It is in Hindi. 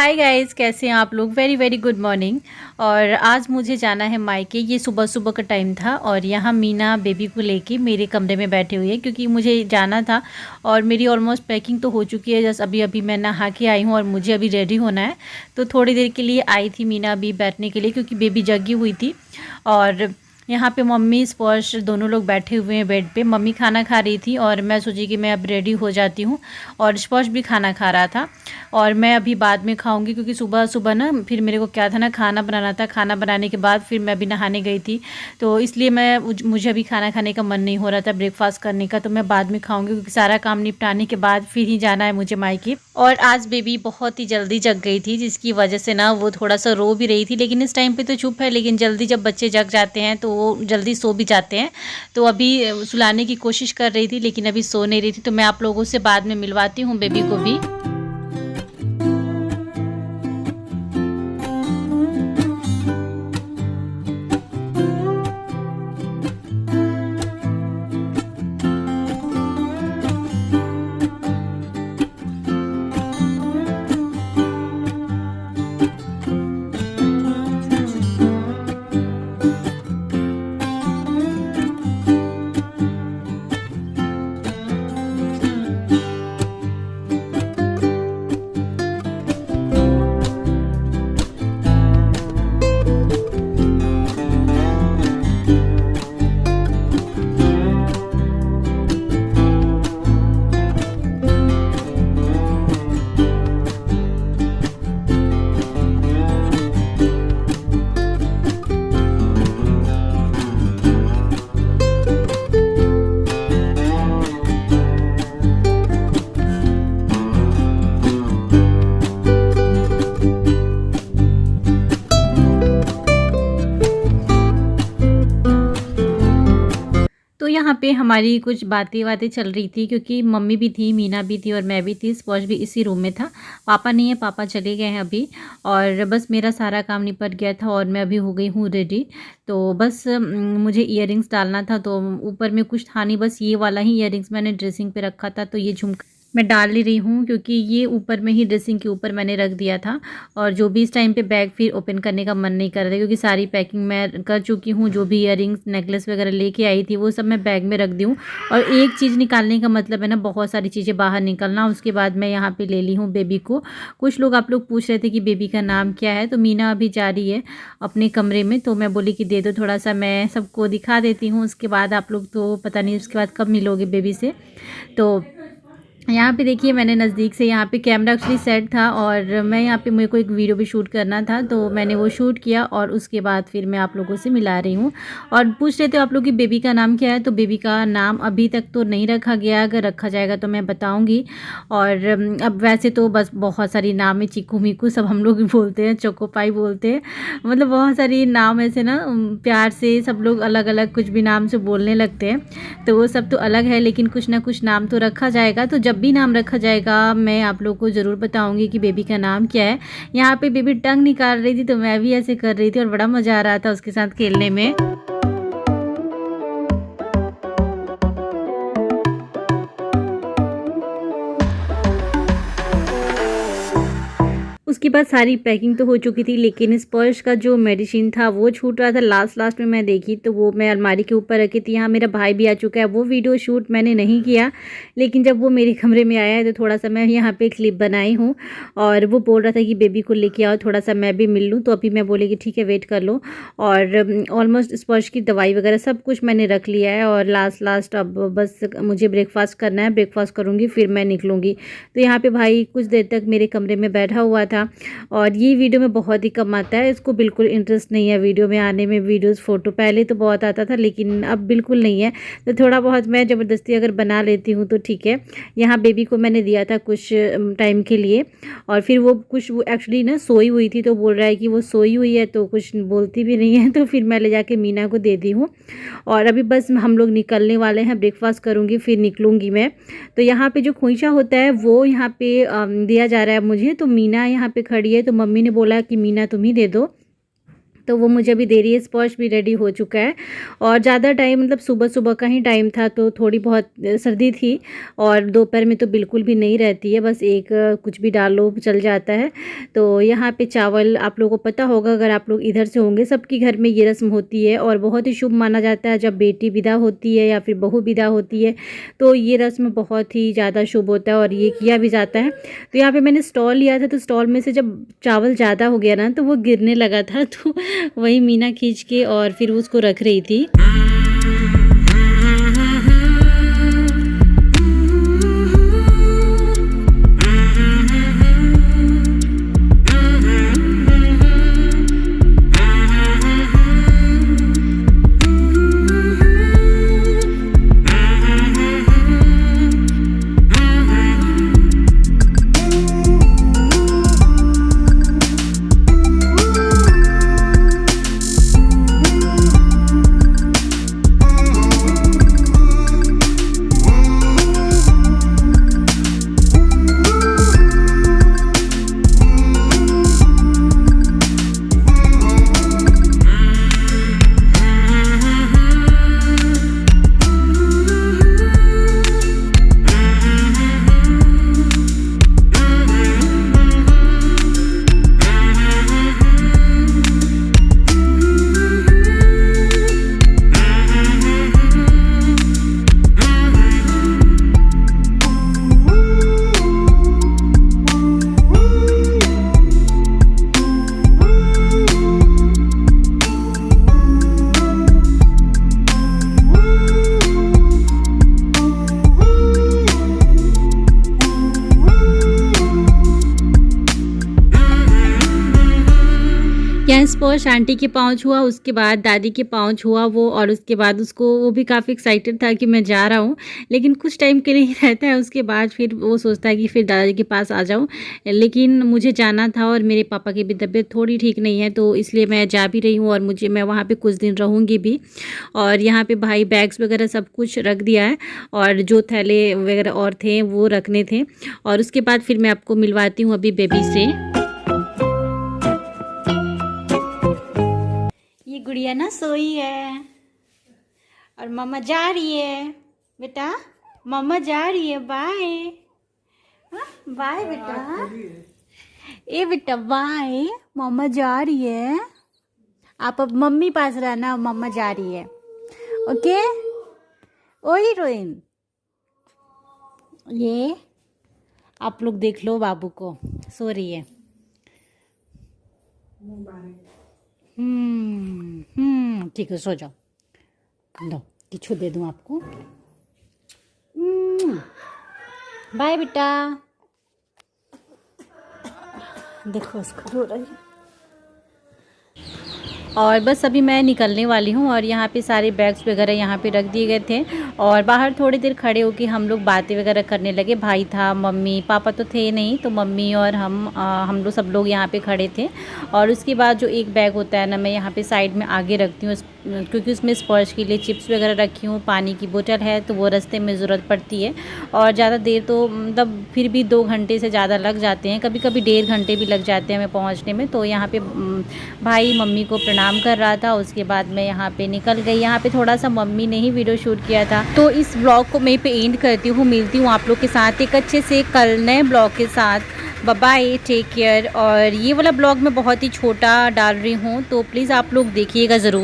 हाय गाइस, कैसे हैं आप लोग। Very very good morning. और आज मुझे जाना है मायके। ये सुबह सुबह का टाइम था और यहाँ मीना बेबी को लेके मेरे कमरे में बैठी हुई है क्योंकि मुझे जाना था। और मेरी ऑलमोस्ट पैकिंग तो हो चुकी है, जस्ट अभी अभी मैं नहा के आई हूँ और मुझे अभी रेडी होना है। तो थोड़ी देर के लिए आई थी मीना अभी बैठने के लिए क्योंकि बेबी जगी हुई थी। और यहाँ पे मम्मी स्पर्श दोनों लोग बैठे हुए हैं बेड पे। मम्मी खाना खा रही थी और मैं सोची कि मैं अब रेडी हो जाती हूँ। और स्पर्श भी खाना खा रहा था और मैं अभी बाद में खाऊंगी क्योंकि सुबह सुबह ना फिर मेरे को क्या था ना, खाना बनाना था। खाना बनाने के बाद फिर मैं अभी नहाने गई थी, तो इसलिए मुझे अभी खाना खाने का मन नहीं हो रहा था, ब्रेकफास्ट करने का। तो मैं बाद में खाऊंगी क्योंकि सारा काम निपटाने के बाद फिर ही जाना है मुझे मायके। और आज बेबी बहुत ही जल्दी जग गई थी जिसकी वजह से ना वो थोड़ा सा रो भी रही थी, लेकिन इस टाइम पे तो चुप है। लेकिन जल्दी जब बच्चे जग जाते हैं तो वो जल्दी सो भी जाते हैं। तो अभी सुलाने की कोशिश कर रही थी लेकिन अभी सो नहीं रही थी। तो मैं आप लोगों से बाद में मिलवाती हूँ बेबी को भी। तो यहाँ पे हमारी कुछ बातें चल रही थी क्योंकि मम्मी भी थी, मीना भी थी और मैं भी थी। स्पर्श भी इसी रूम में था। पापा नहीं है, पापा चले गए हैं अभी। और बस मेरा सारा काम निपट गया था और मैं अभी हो गई हूँ रेडी। तो बस मुझे इयररिंग्स डालना था, तो ऊपर में कुछ था नहीं, बस ये वाला ही इयररिंग्स मैंने ड्रेसिंग पे रखा था। तो ये झुमका मैं डाल ही रही हूँ क्योंकि ये ऊपर में ही ड्रेसिंग के ऊपर मैंने रख दिया था। और जो भी इस टाइम पे बैग फिर ओपन करने का मन नहीं कर रहा था क्योंकि सारी पैकिंग मैं कर चुकी हूँ। जो भी इयररिंग्स नेकलेस वगैरह लेके आई थी वो सब मैं बैग में रख दी हूँ। और एक चीज़ निकालने का मतलब है ना, बहुत सारी चीज़ें बाहर निकलना। उसके बाद मैं यहाँ पे ले ली हूँ बेबी को। कुछ लोग आप लोग पूछ रहे थे कि बेबी का नाम क्या है, तो मीना अभी जा रही है अपने कमरे में। तो मैं बोली कि दे दो थोड़ा सा, मैं सबको दिखा देती हूँ। उसके बाद आप लोग तो पता नहीं उसके बाद कब मिलोगे बेबी से। तो यहाँ पे देखिए मैंने नज़दीक से यहाँ पे कैमरा एक्चुअली सेट था और मैं यहाँ पे मेरे को एक वीडियो भी शूट करना था, तो मैंने वो शूट किया। और उसके बाद फिर मैं आप लोगों से मिला रही हूँ। और पूछ रहे थे आप लोग कि बेबी का नाम क्या है, तो बेबी का नाम अभी तक तो नहीं रखा गया, अगर रखा जाएगा तो मैं बताऊँगी। और अब वैसे तो बस बहुत सारी नाम है, चीकू मीकू सब हम लोग बोलते हैं, चोको पाई बोलते हैं। मतलब बहुत सारी नाम ऐसे ना प्यार से सब लोग अलग अलग कुछ भी नाम से बोलने लगते हैं। तो वो सब तो अलग है, लेकिन कुछ ना कुछ नाम तो रखा जाएगा। तो जब भी नाम रखा जाएगा मैं आप लोग को ज़रूर बताऊंगी कि बेबी का नाम क्या है। यहाँ पे बेबी टंग निकाल रही थी तो मैं भी ऐसे कर रही थी और बड़ा मज़ा आ रहा था उसके साथ खेलने में। उसके बाद सारी पैकिंग तो हो चुकी थी, लेकिन स्पर्श का जो मेडिसिन था वो छूट रहा था। लास्ट में मैं देखी तो वो मैं अलमारी के ऊपर रखी थी। यहाँ मेरा भाई भी आ चुका है। वो वीडियो शूट मैंने नहीं किया, लेकिन जब वो मेरे कमरे में आया है तो थोड़ा सा मैं यहाँ पे क्लिप बनाई हूँ। और वो बोल रहा था कि बेबी को लेके आओ, थोड़ा सा मैं भी मिल लूँ। तो अभी मैं बोली कि ठीक है वेट कर लो। और ऑलमोस्ट स्पर्श की दवाई वगैरह सब कुछ मैंने रख लिया है। और लास्ट अब बस मुझे ब्रेकफास्ट करना है, ब्रेकफास्ट करूँगी फिर मैं निकलूँगी। तो यहाँ पर भाई कुछ देर तक मेरे कमरे में बैठा हुआ था। और ये वीडियो में बहुत ही कम आता है, इसको बिल्कुल इंटरेस्ट नहीं है वीडियो में आने में। वीडियोस फ़ोटो पहले तो बहुत आता था लेकिन अब बिल्कुल नहीं है। तो थोड़ा बहुत मैं ज़बरदस्ती अगर बना लेती हूँ तो ठीक है। यहाँ बेबी को मैंने दिया था कुछ टाइम के लिए और फिर वो एक्चुअली ना सोई हुई थी, तो बोल रहा है कि वो सोई हुई है तो कुछ बोलती भी नहीं है। तो फिर मैं ले जाके मीना को दे दी हूँ। और अभी बस हम लोग निकलने वाले हैं, ब्रेकफास्ट करूँगी फिर निकलूँगी मैं। तो यहाँ पे जो खोइंचा होता है वो यहाँ पे दिया जा रहा है मुझे। तो मीना यहाँ पे खड़ी है तो मम्मी ने बोला कि मीना तुम ही दे दो। तो वो मुझे अभी दे रही है। स्पॉश भी रेडी हो चुका है और ज़्यादा टाइम मतलब सुबह सुबह का ही टाइम था तो थोड़ी बहुत सर्दी थी और दोपहर में तो बिल्कुल भी नहीं रहती है, बस एक कुछ भी डालो चल जाता है। तो यहाँ पे चावल आप लोगों को पता होगा, अगर आप लोग इधर से होंगे, सबके घर में ये रस्म होती है और बहुत ही शुभ माना जाता है। जब बेटी विदा होती है या फिर बहू विदा होती है तो ये रस्म बहुत ही ज़्यादा शुभ होता है और ये किया भी जाता है। तो यहाँ पे मैंने स्टॉल लिया था तो स्टॉल में से जब चावल ज़्यादा हो गया ना तो वो गिरने लगा था, तो वही मीना खींच के और फिर उसको रख रही थी। यहाँ स्पर्श आंटी के पाँव छुआ, उसके बाद दादी के पाँव छुआ वो, और उसके बाद उसको वो भी काफ़ी एक्साइटेड था कि मैं जा रहा हूँ, लेकिन कुछ टाइम के लिए ही रहता है। उसके बाद फिर वो सोचता है कि फिर दादाजी के पास आ जाऊँ, लेकिन मुझे जाना था और मेरे पापा की भी तबीयत थोड़ी ठीक नहीं है तो इसलिए मैं जा भी रही हूँ और मैं वहाँ पर कुछ दिन रहूँगी भी। और यहाँ पर भाई बैग्स वगैरह सब कुछ रख दिया है और जो थैले वगैरह और थे वो रखने थे। और उसके बाद फिर मैं आपको मिलवाती हूँ अभी बेबी से। ये गुड़िया ना सोई है और मम्मा जा रही है। बेटा मम्मा जा रही है, बाय बाय बेटा। ए बेटा बाय, मम्मा जा रही है। आप अब मम्मी पास रहना, मम्मा जा रही है, ओके। ओ हीरोइन, ये आप लोग देख लो, बाबू को सो रही है। ठीक है, सो जाओ। लो किछु दे दूँ आपको। बाय बेटा। देखो उसको रो रही है। और बस अभी मैं निकलने वाली हूँ और यहाँ पे सारे बैग्स वगैरह यहाँ पे रख दिए गए थे और बाहर थोड़ी देर खड़े होकर हम लोग बातें वगैरह करने लगे। भाई था, मम्मी पापा तो थे नहीं, तो मम्मी और हम लोग सब लोग यहाँ पे खड़े थे। और उसके बाद जो एक बैग होता है ना, मैं यहाँ पे साइड में आगे रखती हूँ क्योंकि उसमें स्पर्श के लिए चिप्स वगैरह रखी हूँ, पानी की बोतल है तो वो रास्ते में ज़रूरत पड़ती है। और ज़्यादा देर तो मतलब फिर भी 2 घंटे से ज़्यादा लग जाते हैं, कभी कभी 1.5 घंटे भी लग जाते हैं हमें पहुँचने में। तो यहाँ पे भाई मम्मी को प्रणाम कर रहा था, उसके बाद मैं यहाँ पे निकल गई। यहाँ पे थोड़ा सा मम्मी ने ही वीडियो शूट किया था। तो इस ब्लॉग को मैं पे एंड करती हूँ, मिलती हूँ आप लोग के साथ एक अच्छे से कल नए ब्लॉग के साथ। Bye bye, take care. और ये वाला ब्लॉग मैं बहुत ही छोटा डाल रही हूँ तो प्लीज़ आप लोग देखिएगा ज़रूर।